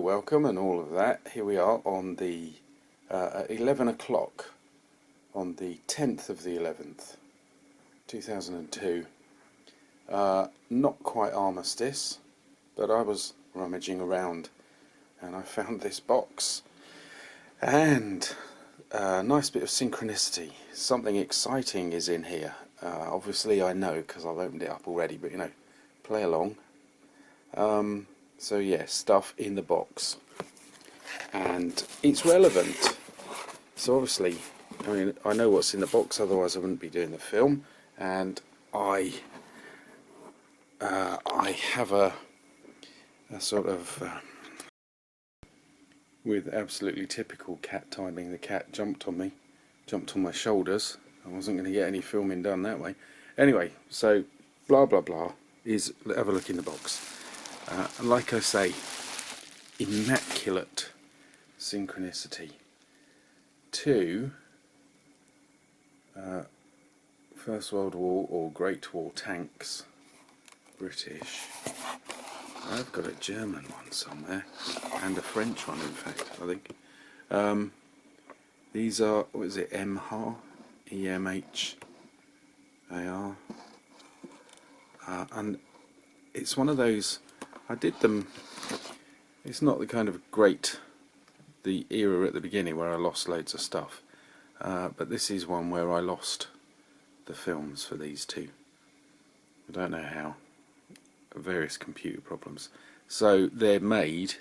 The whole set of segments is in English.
welcome and all of that. Here we are on the at 11 o'clock on the 10th of the 11th 2002. Not quite armistice, but I was rummaging around and I found this box and a nice bit of synchronicity. Something exciting is in here. Obviously I know because I've opened it up already, but you know, play along. So yeah, stuff in the box, and it's relevant. So obviously, I mean, I know what's in the box, otherwise I wouldn't be doing the film. And I have a sort of with absolutely typical cat timing. The cat jumped on me, jumped on my shoulders. I wasn't going to get any filming done that way. Anyway, so blah blah blah is, have a look in the box. Like I say, immaculate synchronicity. Two First World War or Great War tanks, British. I've got a German one somewhere, and a French one in fact, I think. These are, what is it, EMHAR? E-M-H-A-R. And it's one of those, I did them, it's not the kind of great, the era at the beginning where I lost loads of stuff, but this is one where I lost the films for these two. I don't know how, various computer problems. So they're made,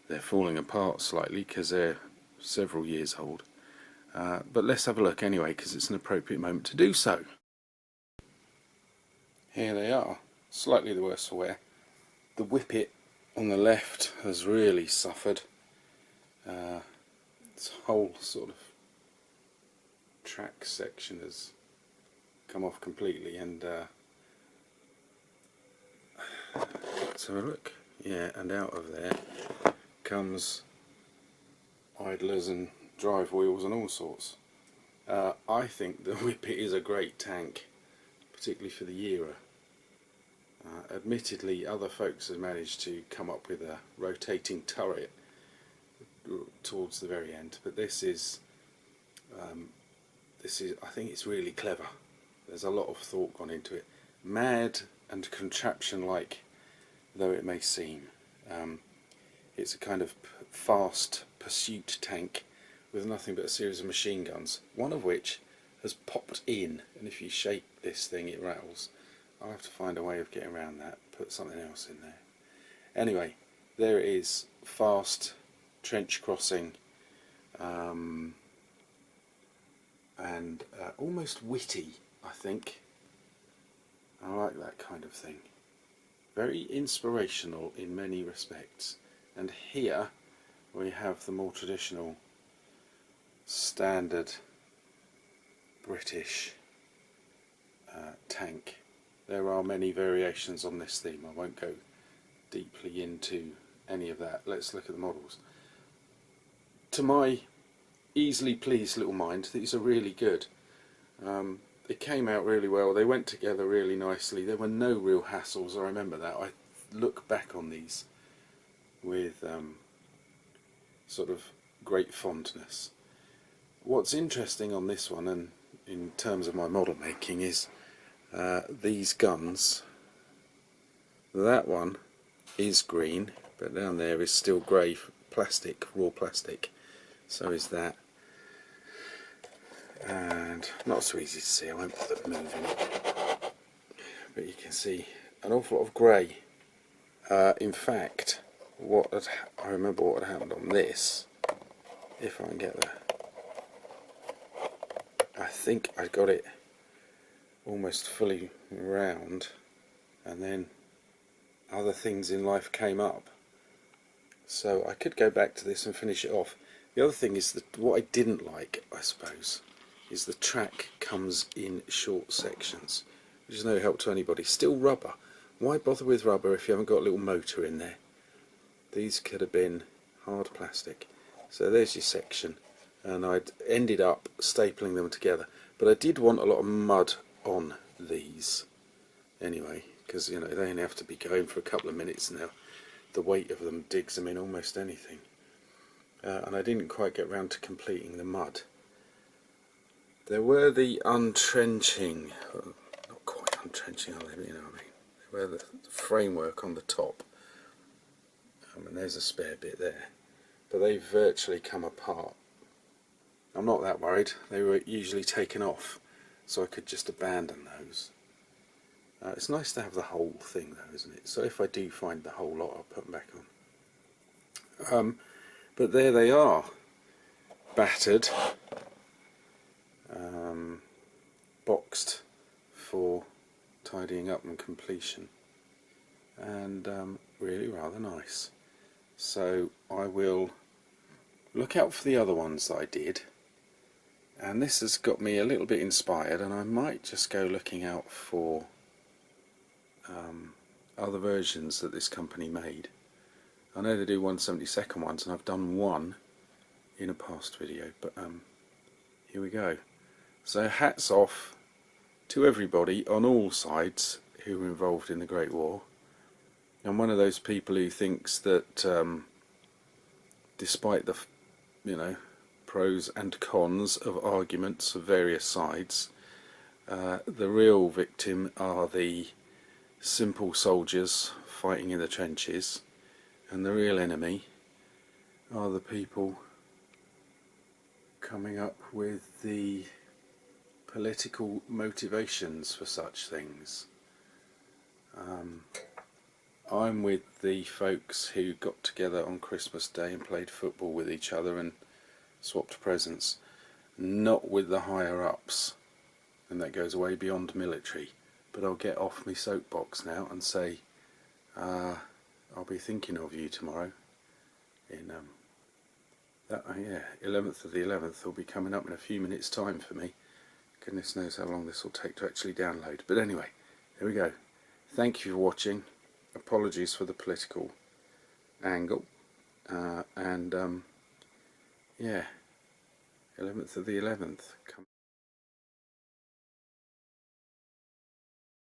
they're falling apart slightly because they're several years old, but let's have a look anyway because it's an appropriate moment to do so. Here they are, slightly the worse for wear. The whippet on the left has really suffered. This whole sort of track section has come off completely, and let's have a look. Yeah, and out of there comes idlers and drive wheels and all sorts. I think the whippet is a great tank, particularly for the era. Admittedly, other folks have managed to come up with a rotating turret towards the very end, but this is, I think it's really clever. There's a lot of thought gone into it. Mad and contraption-like though it may seem, it's a kind of fast pursuit tank with nothing but a series of machine guns, one of which has popped in, and if you shake this thing it rattles. I'll have to find a way of getting around that, put something else in there. Anyway, there it is, fast trench crossing, and almost witty, I think. I like that kind of thing. Very inspirational in many respects. And here we have the more traditional, standard British tank. There are many variations on this theme. I won't go deeply into any of that. Let's look at the models. To my easily pleased little mind, these are really good. They came out really well. They went together really nicely. There were no real hassles. I remember that. I look back on these with sort of great fondness. What's interesting on this one, and in terms of my model making, is these guns. That one is green, but down there is still grey plastic, raw plastic. So is that. And not so easy to see, I won't bother moving it. But you can see an awful lot of grey. In fact, I remember what had happened on this, if I can get there. I think I got it almost fully round, and then other things in life came up. So I could go back to this and finish it off. The other thing is that what I didn't like, I suppose, is the track comes in short sections, which is no help to anybody. Still rubber. Why bother with rubber if you haven't got a little motor in there? These could have been hard plastic. So there's your section, and I'd ended up stapling them together. But I did want a lot of mud on these anyway, because you know they only have to be going for a couple of minutes now. the weight of them digs them in almost anything. And I didn't quite get round to completing the mud. There were the untrenching, well, not quite untrenching, are they, you know what I mean? There were the framework on the top, and there's a spare bit there, but they've virtually come apart. I'm not that worried, they were usually taken off, so I could just abandon those. It's nice to have the whole thing though, isn't it? So if I do find the whole lot, I'll put them back on. But there they are, battered, boxed for tidying up and completion, and really rather nice. So I will look out for the other ones that I did, and this has got me a little bit inspired, and I might just go looking out for other versions that this company made. I know they do 1/72 ones, and I've done one in a past video, but here we go. So hats off to everybody on all sides who were involved in the Great War. I'm one of those people who thinks that despite the, you know, pros and cons of arguments of various sides, the real victim are the simple soldiers fighting in the trenches, and the real enemy are the people coming up with the political motivations for such things. I'm with the folks who got together on Christmas Day and played football with each other and swapped presents, not with the higher ups, and that goes way beyond military. But I'll get off my soapbox now and say I'll be thinking of you tomorrow. In that 11th of the 11th will be coming up in a few minutes' time for me. Goodness knows how long this will take to actually download. But anyway, there we go. Thank you for watching. Apologies for the political angle. Yeah, 11th of the 11th.